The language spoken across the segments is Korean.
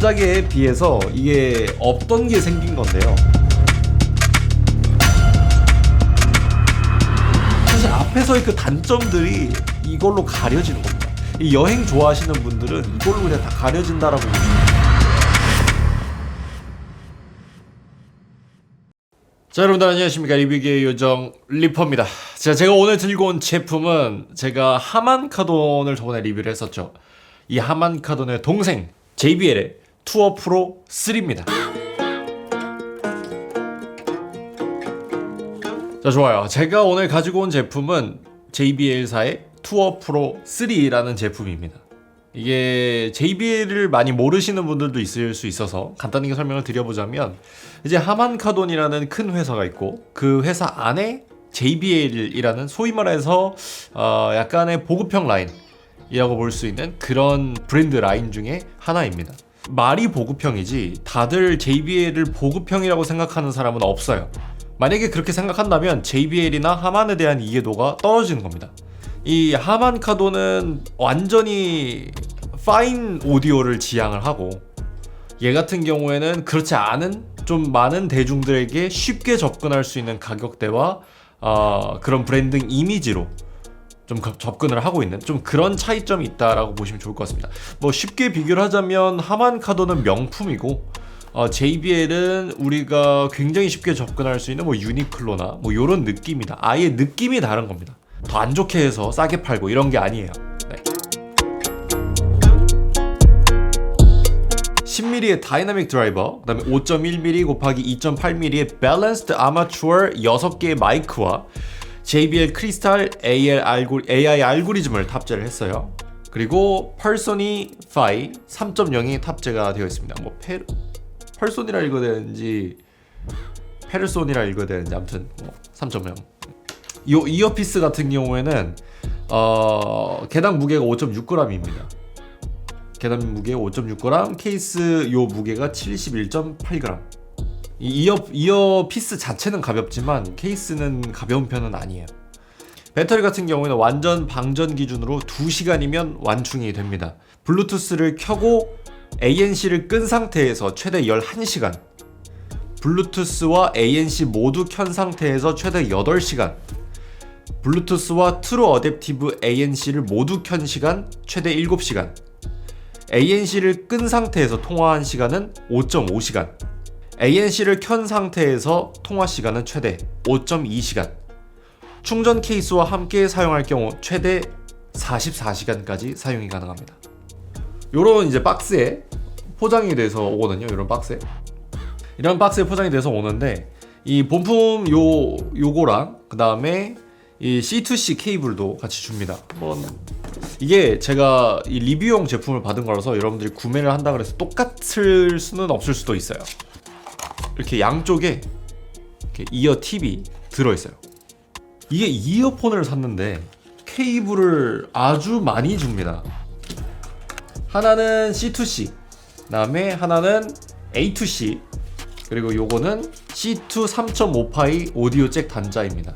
전작에 비해서 이게 없던 게 생긴 건데요. 사실 앞에서의 그 단점들이 이걸로 가려지는 겁니다. 이 여행 좋아하시는 분들은 이걸로 그냥 다 가려진다라고 보시면 돼요. 자, 여러분들 안녕하십니까. 리뷰계의 요정 리퍼입니다. 제가 오늘 들고 온 제품은 제가 하만카돈을 저번에 리뷰를 했었죠. 이 하만카돈의 동생 JBL의 투어 프로 3입니다. 자, 좋아요. 제가 오늘 가지고 온 제품은 JBL사의 투어 프로 3라는 제품입니다. 이게 JBL을 많이 모르시는 분들도 있을 수 있어서 간단하게 설명을 드려보자면, 이제 하만카돈이라는 큰 회사가 있고 그 회사 안에 JBL이라는 소위 말해서 약간의 보급형 라인이라고 볼 수 있는 그런 브랜드 라인 중에 하나입니다. 말이 보급형이지 다들 JBL을 보급형이라고 생각하는 사람은 없어요. 만약에 그렇게 생각한다면 JBL이나 하만에 대한 이해도가 떨어지는 겁니다. 이 하만카돈은 완전히 파인 오디오를 지향을 하고, 얘 같은 경우에는 그렇지 않은 좀 많은 대중들에게 쉽게 접근할 수 있는 가격대와 그런 브랜딩 이미지로 좀 접근을 하고 있는 좀 그런 차이점이 있다라고 보시면 좋을 것 같습니다. 뭐 쉽게 비교를 하자면 하만카돈은 명품이고 JBL은 우리가 굉장히 쉽게 접근할 수 있는 뭐 유니클로나 뭐 이런 느낌이다. 아예 느낌이 다른 겁니다. 더 안 좋게 해서 싸게 팔고 이런 게 아니에요. 네. 10mm의 다이나믹 드라이버, 그 다음에 5.1mm 곱하기 2.8mm의 밸런스드 아마추어 6개의 마이크와 JBL 크리스탈 AI 알고리즘을 탑재를 했어요. 그리고 퍼소니 5 3.0이 탑재가 되어 있습니다. 뭐 퍼소니라 읽어야 되는지 페르소니라 읽어야 되는지 아무튼 3.0. 이 이어피스 같은 경우에는 개당 무게가 5.6g입니다. 개당 무게 5.6g, 케이스 요 무게가 71.8g. 이 이어피스 자체는 가볍지만 케이스는 가벼운 편은 아니에요. 배터리 같은 경우에는 완전 방전 기준으로 2시간이면 완충이 됩니다. 블루투스를 켜고 ANC를 끈 상태에서 최대 11시간, 블루투스와 ANC 모두 켠 상태에서 최대 8시간, 블루투스와 트루 어댑티브 ANC를 모두 켠 시간 최대 7시간, ANC를 끈 상태에서 통화한 시간은 5.5시간, ANC를 켠 상태에서 통화 시간은 최대 5.2시간, 충전 케이스와 함께 사용할 경우 최대 44시간까지 사용이 가능합니다. 요런 이제 박스에 포장이 돼서 오거든요. 이런 박스에 포장이 돼서 오는데, 이 본품 요거랑 그 다음에 이 C2C 케이블도 같이 줍니다. 이게 제가 이 리뷰용 제품을 받은 거라서 여러분들이 구매를 한다 그래서 똑같을 수는 없을 수도 있어요. 이렇게 양쪽에 이렇게 이어 팁이 들어있어요. 이게 이어폰을 샀는데 케이블을 아주 많이 줍니다. 하나는 C2C, 그 다음에 하나는 A2C, 그리고 요거는 C2 3.5파이 오디오 잭 단자입니다.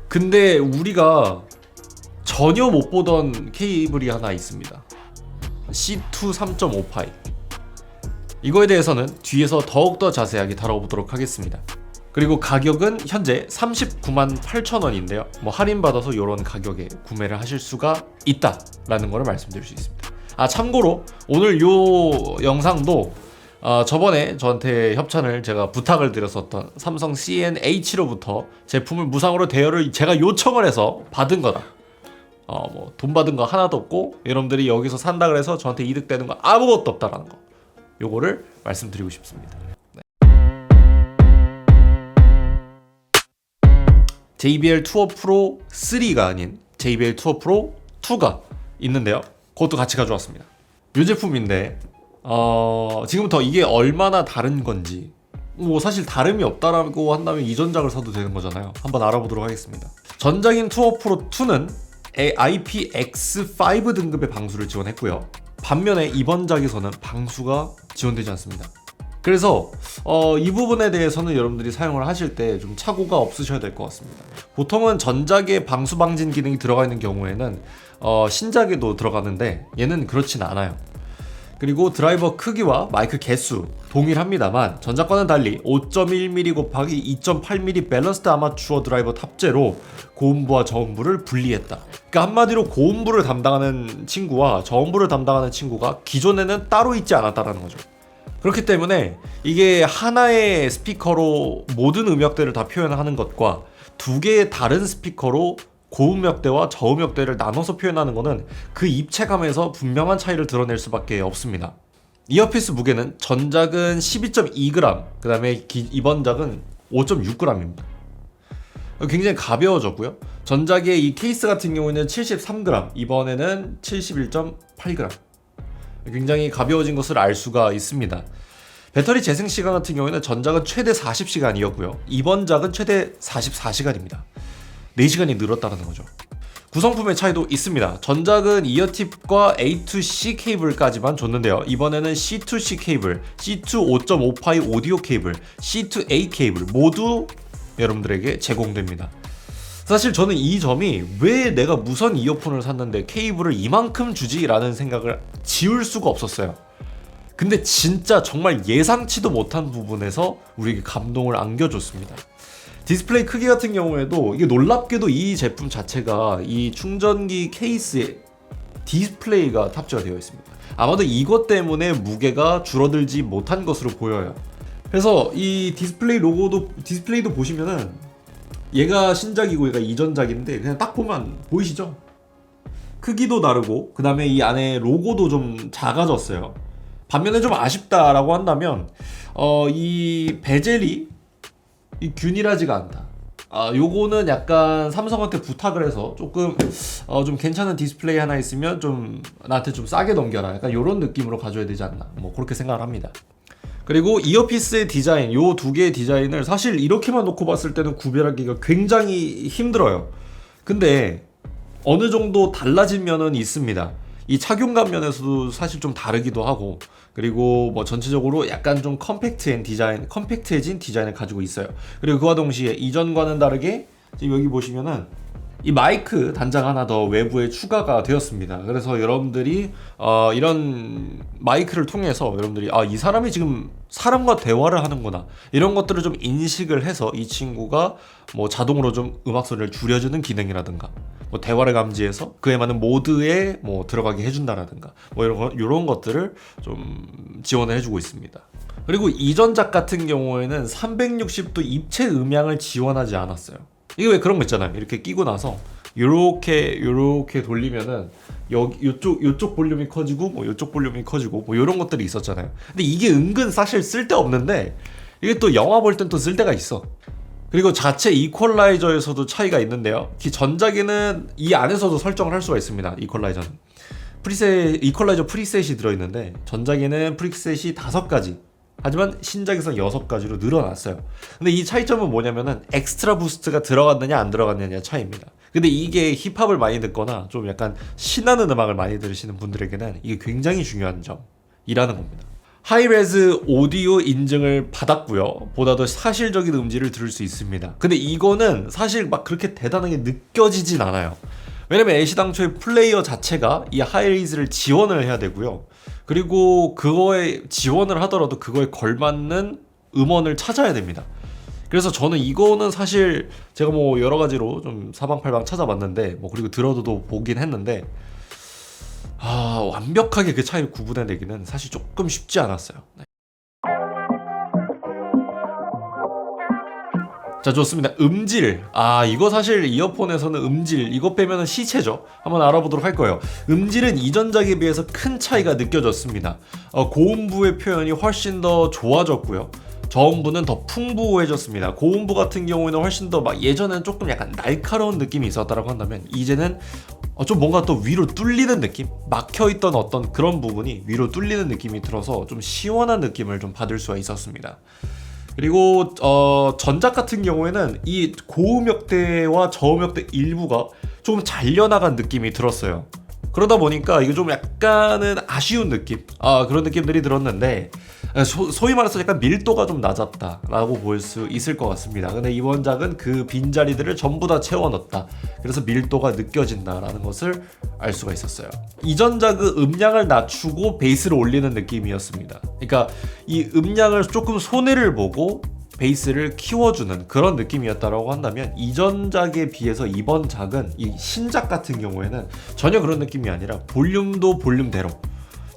근데 우리가 전혀 못 보던 케이블이 하나 있습니다. C2 3.5파이. 이거에 대해서는 뒤에서 더욱더 자세하게 다뤄보도록 하겠습니다. 그리고 가격은 현재 398,000원인데요. 뭐 할인받아서 이런 가격에 구매를 하실 수가 있다라는 거를 말씀드릴 수 있습니다. 참고로 오늘 요 영상도 저번에 저한테 협찬을 제가 부탁을 드렸었던 삼성 CNH로부터 제품을 무상으로 대여를 제가 요청을 해서 받은 거다. 뭐 돈 받은 거 하나도 없고 여러분들이 여기서 산다 그래서 저한테 이득되는 거 아무것도 없다라는 거, 요거를 말씀드리고 싶습니다. 네. JBL 투어 프로 3가 아닌 JBL 투어 프로 2가 있는데요. 그것도 같이 가져왔습니다. 이 제품인데 지금부터 이게 얼마나 다른 건지, 뭐 사실 다름이 없다라고 한다면 이전작을 사도 되는 거잖아요. 한번 알아보도록 하겠습니다. 전작인 투어 프로 2는 IPX5 등급의 방수를 지원했고요. 반면에 이번 작에서는 방수가 지원되지 않습니다. 그래서 이 부분에 대해서는 여러분들이 사용을 하실 때 좀 착오가 없으셔야 될 것 같습니다. 보통은 전작에 방수 방진 기능이 들어가 있는 경우에는 신작에도 들어가는데 얘는 그렇진 않아요. 그리고 드라이버 크기와 마이크 개수 동일합니다만 전작과는 달리 5.1mm 곱하기 2.8mm 밸런스드 아마추어 드라이버 탑재로 고음부와 저음부를 분리했다. 그러니까 한마디로 고음부를 담당하는 친구와 저음부를 담당하는 친구가 기존에는 따로 있지 않았다는 거죠. 그렇기 때문에 이게 하나의 스피커로 모든 음역대를 다 표현하는 것과 두 개의 다른 스피커로 고음역대와 저음역대를 나눠서 표현하는 것은 그 입체감에서 분명한 차이를 드러낼 수밖에 없습니다. 이어피스 무게는 전작은 12.2g, 그 다음에 이번 작은 5.6g입니다. 굉장히 가벼워졌고요. 전작의 이 케이스 같은 경우에는 73g, 이번에는 71.8g. 굉장히 가벼워진 것을 알 수가 있습니다. 배터리 재생 시간 같은 경우에는 전작은 최대 40시간이었고요. 이번 작은 최대 44시간입니다. 4시간이 늘었다는 거죠. 구성품의 차이도 있습니다. 전작은 이어팁과 A2C 케이블까지만 줬는데요. 이번에는 C2C 케이블, C2 5.5파이 오디오 케이블, C2A 케이블 모두 여러분들에게 제공됩니다. 사실 저는 이 점이 왜 내가 무선 이어폰을 샀는데 케이블을 이만큼 주지? 라는 생각을 지울 수가 없었어요. 근데 진짜 정말 예상치도 못한 부분에서 우리에게 감동을 안겨줬습니다. 디스플레이 크기 같은 경우에도 이게 놀랍게도 이 제품 자체가 이 충전기 케이스에 디스플레이가 탑재가 되어 있습니다. 아마도 이것 때문에 무게가 줄어들지 못한 것으로 보여요. 그래서 이 디스플레이도 보시면은 얘가 신작이고 얘가 이전작인데 그냥 딱 보면 보이시죠? 크기도 다르고 그 다음에 이 안에 로고도 좀 작아졌어요. 반면에 좀 아쉽다라고 한다면 이 베젤이 균일하지가 않다. 요거는 약간 삼성한테 부탁을 해서 조금 좀 괜찮은 디스플레이 하나 있으면 좀 나한테 좀 싸게 넘겨라. 약간 요런 느낌으로 가져야 되지 않나. 뭐 그렇게 생각을 합니다. 그리고 이어피스의 디자인, 요 두 개의 디자인을 사실 이렇게만 놓고 봤을 때는 구별하기가 굉장히 힘들어요. 근데 어느 정도 달라진 면은 있습니다. 이 착용감 면에서도 사실 좀 다르기도 하고, 그리고 뭐 전체적으로 약간 좀 컴팩트해진 디자인을 가지고 있어요. 그리고 그와 동시에 이전과는 다르게 지금 여기 보시면은 이 마이크 단자가 하나 더 외부에 추가가 되었습니다. 그래서 여러분들이 이런 마이크를 통해서 여러분들이 이 사람이 지금 사람과 대화를 하는구나, 이런 것들을 좀 인식을 해서 이 친구가 뭐 자동으로 좀 음악 소리를 줄여주는 기능이라든가, 뭐 대화를 감지해서 그에 맞는 모드에 뭐 들어가게 해준다라든가, 뭐 이런 것들을 좀 지원을 해주고 있습니다. 그리고 이전작 같은 경우에는 360도 입체 음향을 지원하지 않았어요. 이게 왜 그런 거 있잖아요. 이렇게 끼고 나서 요렇게 돌리면은 요쪽 볼륨이 커지고 뭐 요쪽 볼륨이 커지고 뭐 요런 것들이 있었잖아요. 근데 이게 은근 사실 쓸데없는데 이게 또 영화 볼 땐 또 쓸데가 있어. 그리고 자체 이퀄라이저에서도 차이가 있는데요. 전작에는 이 안에서도 설정을 할 수가 있습니다. 이퀄라이저는 이퀄라이저 프리셋이 들어있는데 전작에는 프리셋이 5가지, 하지만 신작에서 6가지로 늘어났어요. 근데 이 차이점은 뭐냐면은 엑스트라 부스트가 들어갔느냐 안 들어갔느냐 차이입니다. 근데 이게 힙합을 많이 듣거나 좀 약간 신나는 음악을 많이 들으시는 분들에게는 이게 굉장히 중요한 점이라는 겁니다. 하이레즈 오디오 인증을 받았고요. 보다 더 사실적인 음질을 들을 수 있습니다. 근데 이거는 사실 막 그렇게 대단하게 느껴지진 않아요. 왜냐면 애시당초에 플레이어 자체가 이 하이레즈를 지원을 해야 되고요. 그리고 그거에 지원을 하더라도 그거에 걸맞는 음원을 찾아야 됩니다. 그래서 저는 이거는 사실 제가 뭐 여러 가지로 좀 사방팔방 찾아봤는데, 뭐 그리고 들어도 보긴 했는데 완벽하게 그 차이를 구분해내기는 사실 조금 쉽지 않았어요. 네. 자, 좋습니다. 음질. 이거 사실 이어폰에서는 음질, 이거 빼면은 시체죠. 한번 알아보도록 할 거예요. 음질은 이전작에 비해서 큰 차이가 느껴졌습니다. 고음부의 표현이 훨씬 더 좋아졌고요. 저음부는 더 풍부해졌습니다. 고음부 같은 경우에는 훨씬 더 막 예전에는 조금 약간 날카로운 느낌이 있었다라고 한다면, 이제는 좀 뭔가 또 위로 뚫리는 느낌? 막혀있던 어떤 그런 부분이 위로 뚫리는 느낌이 들어서 좀 시원한 느낌을 좀 받을 수가 있었습니다. 그리고 전작 같은 경우에는 이 고음역대와 저음역대 일부가 조금 잘려나간 느낌이 들었어요. 그러다 보니까 이게 좀 약간은 아쉬운 느낌, 그런 느낌들이 들었는데 소위 말해서 약간 밀도가 좀 낮았다라고 볼 수 있을 것 같습니다. 근데 이번 작은 그 빈자리들을 전부 다 채워 넣었다. 그래서 밀도가 느껴진다라는 것을 알 수가 있었어요. 이전 작은 음량을 낮추고 베이스를 올리는 느낌이었습니다. 그러니까 이 음량을 조금 손해를 보고 베이스를 키워주는 그런 느낌이었다라고 한다면, 이전작에 비해서 이번 작은, 이 신작 같은 경우에는 전혀 그런 느낌이 아니라 볼륨도 볼륨대로,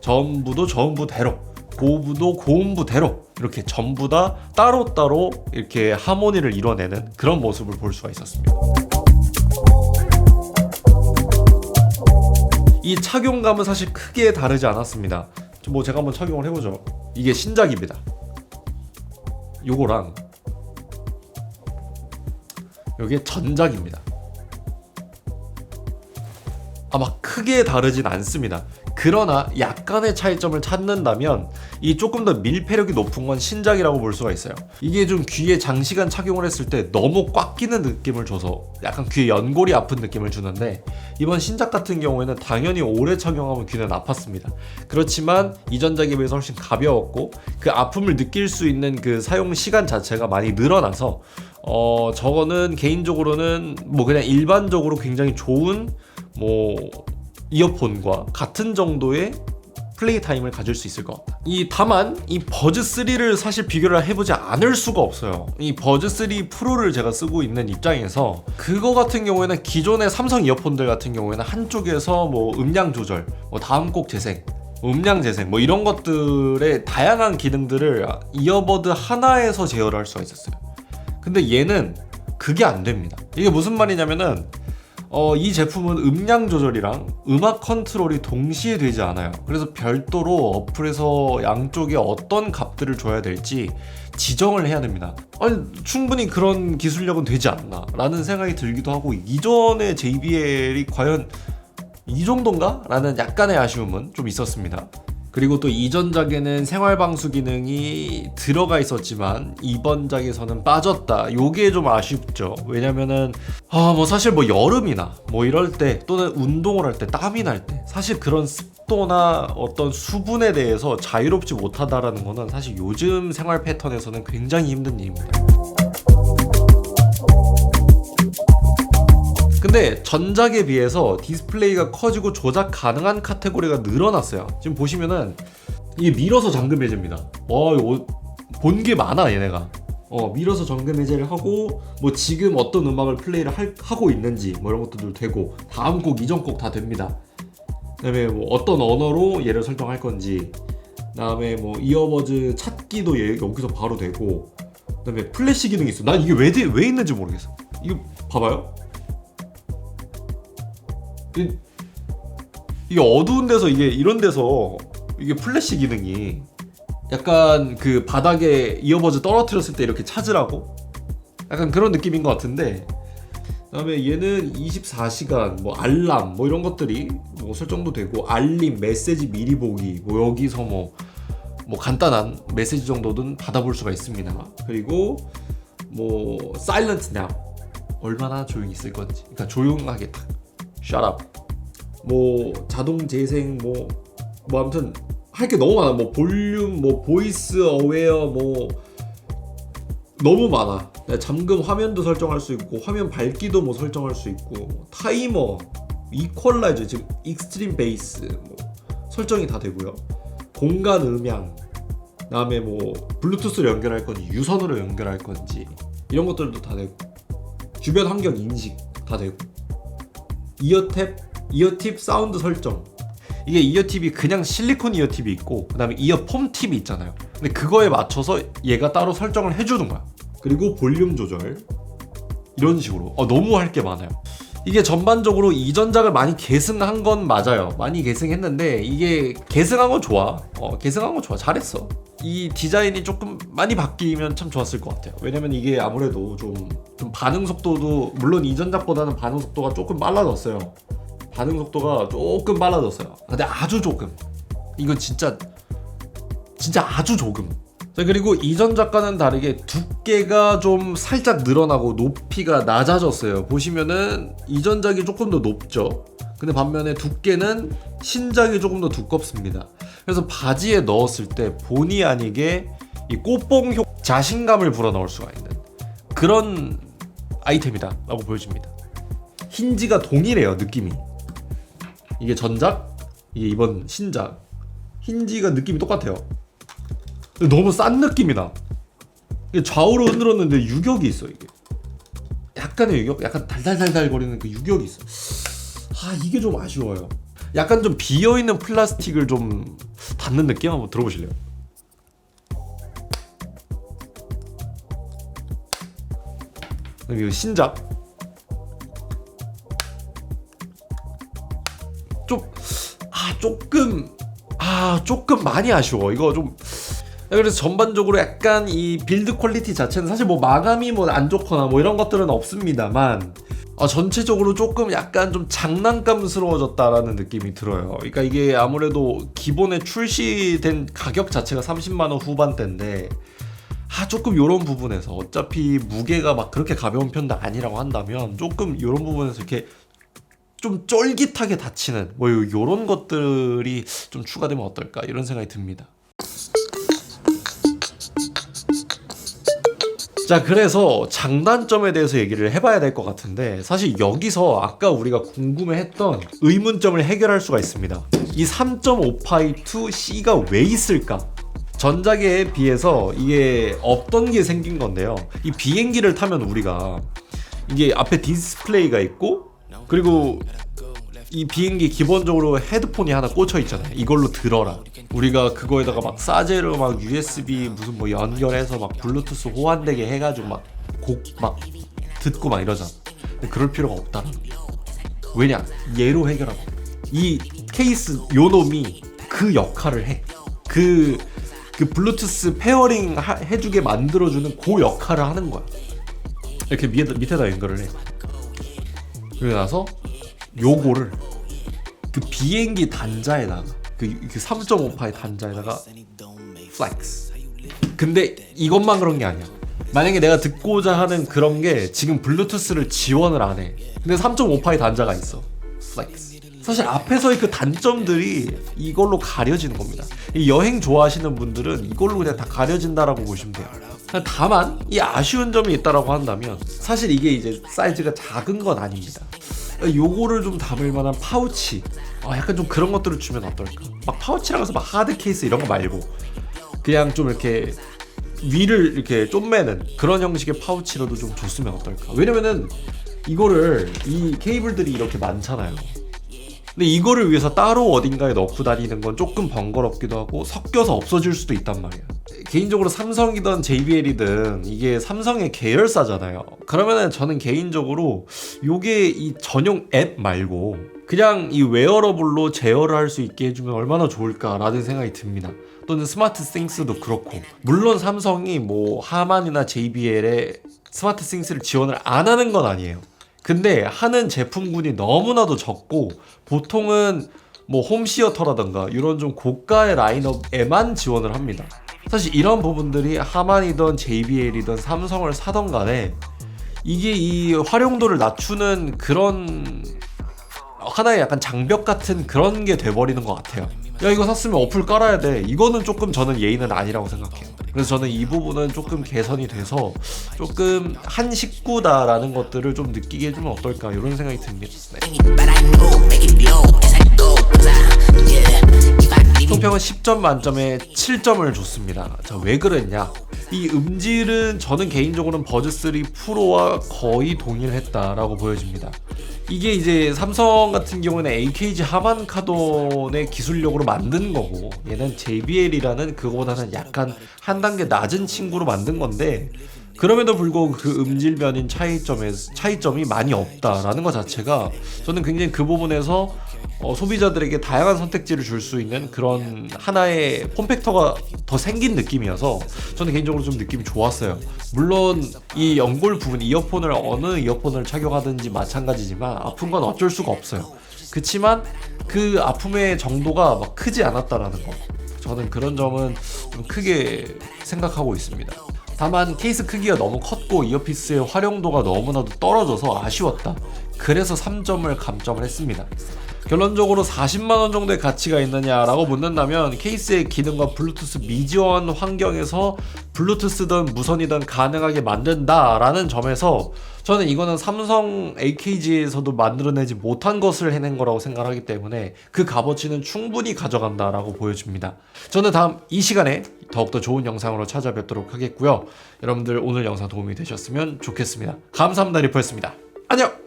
저음부도 저음부대로, 고음부도 고음부대로 이렇게 전부 다 따로따로 이렇게 하모니를 이뤄내는 그런 모습을 볼 수가 있었습니다. 이 착용감은 사실 크게 다르지 않았습니다. 뭐 제가 한번 착용을 해보죠. 이게 신작입니다. 요거랑 요게 전작입니다. 아마 크게 다르진 않습니다. 그러나 약간의 차이점을 찾는다면 이 조금 더 밀폐력이 높은 건 신작이라고 볼 수가 있어요. 이게 좀 귀에 장시간 착용을 했을 때 너무 꽉 끼는 느낌을 줘서 약간 귀에 연골이 아픈 느낌을 주는데, 이번 신작 같은 경우에는 당연히 오래 착용하면 귀는 아팠습니다. 그렇지만 이전작에 비해서 훨씬 가벼웠고, 그 아픔을 느낄 수 있는 그 사용 시간 자체가 많이 늘어나서 저거는 개인적으로는 뭐 그냥 일반적으로 굉장히 좋은 뭐 이어폰과 같은 정도의 플레이 타임을 가질 수 있을 것 같다. 다만 이 버즈 3를 사실 비교를 해보지 않을 수가 없어요. 이 버즈 3 프로를 제가 쓰고 있는 입장에서 그거 같은 경우에는 기존의 삼성 이어폰들 같은 경우에는 한쪽에서 뭐 음량 조절, 뭐 다음 곡 재생, 음량 재생, 뭐 이런 것들의 다양한 기능들을 이어버드 하나에서 제어를 할 수가 있었어요. 근데 얘는 그게 안 됩니다. 이게 무슨 말이냐면은 이 제품은 음량 조절이랑 음악 컨트롤이 동시에 되지 않아요. 그래서 별도로 어플에서 양쪽에 어떤 값들을 줘야 될지 지정을 해야 됩니다. 아니, 충분히 그런 기술력은 되지 않나 라는 생각이 들기도 하고, 이전의 JBL이 과연 이 정도인가? 라는 약간의 아쉬움은 좀 있었습니다. 그리고 또 이전작에는 생활방수 기능이 들어가 있었지만 이번작에서는 빠졌다. 요게 좀 아쉽죠. 왜냐면은 뭐 사실 뭐 여름이나 뭐 이럴 때, 또는 운동을 할 때, 땀이 날 때 사실 그런 습도나 어떤 수분에 대해서 자유롭지 못하다라는 거는 사실 요즘 생활 패턴에서는 굉장히 힘든 일입니다. 근데 전작에 비해서 디스플레이가 커지고 조작 가능한 카테고리가 늘어났어요. 지금 보시면은 이게 밀어서 잠금 해제입니다. 본 게 많아 얘네가. 밀어서 잠금 해제를 하고, 뭐 지금 어떤 음악을 플레이를 하고 있는지 뭐 이런 것도 되고, 다음 곡 이전 곡 다 됩니다. 그다음에 뭐 어떤 언어로 얘를 설정할 건지, 그다음에 뭐 이어버즈 찾기도 여기서 바로 되고, 그다음에 플래시 기능이 있어. 난 이게 왜 있는지 모르겠어. 이거 봐봐요. 이게 어두운 데서, 이게 이런 데서 이게 플래시 기능이 약간 그 바닥에 이어버즈 떨어뜨렸을 때 이렇게 찾으라고 약간 그런 느낌인 것 같은데, 그다음에 얘는 24시간 뭐 알람 뭐 이런 것들이 뭐 설정도 되고, 알림, 메시지 미리 보기, 뭐 여기서 뭐 간단한 메시지 정도는 받아볼 수가 있습니다. 그리고 뭐 사일런트 now, 얼마나 조용히 있을 건지, 그러니까 조용하게 딱 shut up, 뭐 자동 재생, 뭐 아무튼 할 게 너무 많아. 뭐 볼륨, 뭐 보이스 어웨어, 뭐 너무 많아. 잠금 화면도 설정할 수 있고, 화면 밝기도 뭐 설정할 수 있고, 타이머, 이퀄라이저, 지금 익스트림 베이스 뭐 설정이 다 되고요. 공간 음향, 그다음에 뭐 블루투스로 연결할 건지 유선으로 연결할 건지 이런 것들도 다 되고, 주변 환경 인식 다 되고, 이어팁 사운드 설정. 이게 이어팁이 그냥 실리콘 이어팁이 있고, 그 다음에 이어폼 팁이 있잖아요. 근데 그거에 맞춰서 얘가 따로 설정을 해주는 거야. 그리고 볼륨 조절, 이런 식으로 너무 할 게 많아요. 이게 전반적으로 이전작을 많이 계승한 건 맞아요. 많이 계승했는데, 이게 계승한 건 좋아. 계승한 건 좋아. 잘했어. 이 디자인이 조금 많이 바뀌면 참 좋았을 것 같아요. 왜냐면 이게 아무래도 좀 반응 속도도, 물론 이전작보다는 반응 속도가 조금 빨라졌어요. 반응 속도가 조금 빨라졌어요. 근데 아주 조금. 이건 진짜 아주 조금. 자, 그리고 이전작과는 다르게 두께가 좀 살짝 늘어나고 높이가 낮아졌어요. 보시면은 이전작이 조금 더 높죠. 근데 반면에 두께는 신작이 조금 더 두껍습니다. 그래서 바지에 넣었을 때 본의 아니게 이 꽃봉 자신감을 불어넣을 수가 있는 그런 아이템이다 라고 보여집니다. 힌지가 동일해요, 느낌이. 이게 전작, 이게 이번 신작. 힌지가 느낌이 똑같아요. 너무 싼 느낌이 나. 이게 좌우로 흔들었는데 유격이 있어, 이게. 약간의 유격? 약간 달달달달 거리는 그 유격이 있어. 이게 좀 아쉬워요. 약간 좀 비어있는 플라스틱을 좀 닿는 느낌? 한번 들어보실래요? 이거 신작. 조금 많이 아쉬워. 이거 좀. 그래서 전반적으로 약간 이 빌드 퀄리티 자체는 사실 뭐 마감이 뭐 안 좋거나 뭐 이런 것들은 없습니다만 전체적으로 조금 약간 좀 장난감스러워졌다라는 느낌이 들어요. 그러니까 이게 아무래도 기본에 출시된 가격 자체가 30만 원 후반대인데 조금 요런 부분에서 어차피 무게가 막 그렇게 가벼운 편도 아니라고 한다면 조금 요런 부분에서 이렇게 좀 쫄깃하게 닫히는 뭐 요런 것들이 좀 추가되면 어떨까 이런 생각이 듭니다. 자, 그래서 장단점에 대해서 얘기를 해봐야 될 것 같은데 사실 여기서 아까 우리가 궁금해했던 의문점을 해결할 수가 있습니다. 이 3.5파이2C가 왜 있을까? 전작에 비해서 이게 없던 게 생긴 건데요. 이 비행기를 타면 우리가 이게 앞에 디스플레이가 있고 그리고 이 비행기 기본적으로 헤드폰이 하나 꽂혀 있잖아요. 이걸로 들어라. 우리가 그거에다가 막 사제로 막 USB 무슨 뭐 연결해서 막 블루투스 호환되게 해가지고 막 곡 막 듣고 막 이러잖아. 근데 그럴 필요가 없다는 거야. 왜냐? 얘로 해결하고. 이 케이스 요 놈이 그 역할을 해. 그 블루투스 페어링 해주게 만들어주는 그 역할을 하는 거야. 이렇게 밑에다 연결을 해. 그러고 나서 요거를 그 비행기 단자에다가 그 3.5파의 단자에다가 플렉스. 근데 이것만 그런 게 아니야. 만약에 내가 듣고자 하는 그런 게 지금 블루투스를 지원을 안 해. 근데 3.5파의 단자가 있어. 플렉스. 사실 앞에서의 그 단점들이 이걸로 가려지는 겁니다. 이 여행 좋아하시는 분들은 이걸로 그냥 다 가려진다라고 보시면 돼요. 다만 이 아쉬운 점이 있다라고 한다면 사실 이게 이제 사이즈가 작은 건 아닙니다. 요거를 좀 담을 만한 파우치, 약간 좀 그런 것들을 주면 어떨까? 막 파우치라고 해서 막 하드 케이스 이런 거 말고 그냥 좀 이렇게 위를 이렇게 좀매는 그런 형식의 파우치로도 좀 줬으면 어떨까? 왜냐면은 이거를 이 케이블들이 이렇게 많잖아요. 근데 이거를 위해서 따로 어딘가에 넣고 다니는 건 조금 번거롭기도 하고 섞여서 없어질 수도 있단 말이야. 개인적으로 삼성이든 JBL이든 이게 삼성의 계열사잖아요. 그러면은 저는 개인적으로 요게 이 전용 앱 말고 그냥 이 웨어러블로 제어를 할 수 있게 해주면 얼마나 좋을까라는 생각이 듭니다. 또는 스마트 싱스도 그렇고, 물론 삼성이 뭐 하만이나 JBL에 스마트 싱스를 지원을 안 하는 건 아니에요. 근데 하는 제품군이 너무나도 적고 보통은 뭐 홈시어터라던가 이런 좀 고가의 라인업에만 지원을 합니다. 사실 이런 부분들이 하만이든 JBL이든 삼성을 사던 간에 이게 이 활용도를 낮추는 그런 하나의 약간 장벽 같은 그런 게 돼버리는 것 같아요. 야, 이거 샀으면 어플 깔아야 돼. 이거는 조금 저는 예의는 아니라고 생각해요. 그래서 저는 이 부분은 조금 개선이 돼서 조금 한 식구다라는 것들을 좀 느끼게 해주면 어떨까 이런 생각이 듭니다. 총평은 10점 만점에 7점을 줬습니다. 자, 왜 그랬냐? 이 음질은 저는 개인적으로는 버즈3 프로와 거의 동일했다라고 보여집니다. 이게 이제 삼성 같은 경우는 AKG 하만 카돈의 기술력으로 만든 거고 얘는 JBL이라는 그거보다는 약간 한 단계 낮은 친구로 만든 건데 그럼에도 불구하고 그 음질 변인 차이점이 많이 없다라는 것 자체가 저는 굉장히 그 부분에서 소비자들에게 다양한 선택지를 줄 수 있는 그런 하나의 폼팩터가 더 생긴 느낌이어서 저는 개인적으로 좀 느낌이 좋았어요. 물론 이 연골 부분 이어폰을 어느 이어폰을 착용하든지 마찬가지지만 아픈 건 어쩔 수가 없어요. 그치만 그 아픔의 정도가 막 크지 않았다라는 거, 저는 그런 점은 좀 크게 생각하고 있습니다. 다만 케이스 크기가 너무 컸고 이어피스의 활용도가 너무나도 떨어져서 아쉬웠다. 그래서 3점을 감점을 했습니다. 결론적으로 40만원 정도의 가치가 있느냐라고 묻는다면 케이스의 기능과 블루투스 미지원 환경에서 블루투스든 무선이든 가능하게 만든다라는 점에서 저는 이거는 삼성 AKG에서도 만들어내지 못한 것을 해낸 거라고 생각하기 때문에 그 값어치는 충분히 가져간다라고 보여집니다. 저는 다음 이 시간에 더욱더 좋은 영상으로 찾아뵙도록 하겠고요. 여러분들 오늘 영상 도움이 되셨으면 좋겠습니다. 감사합니다. 리퍼였습니다. 안녕!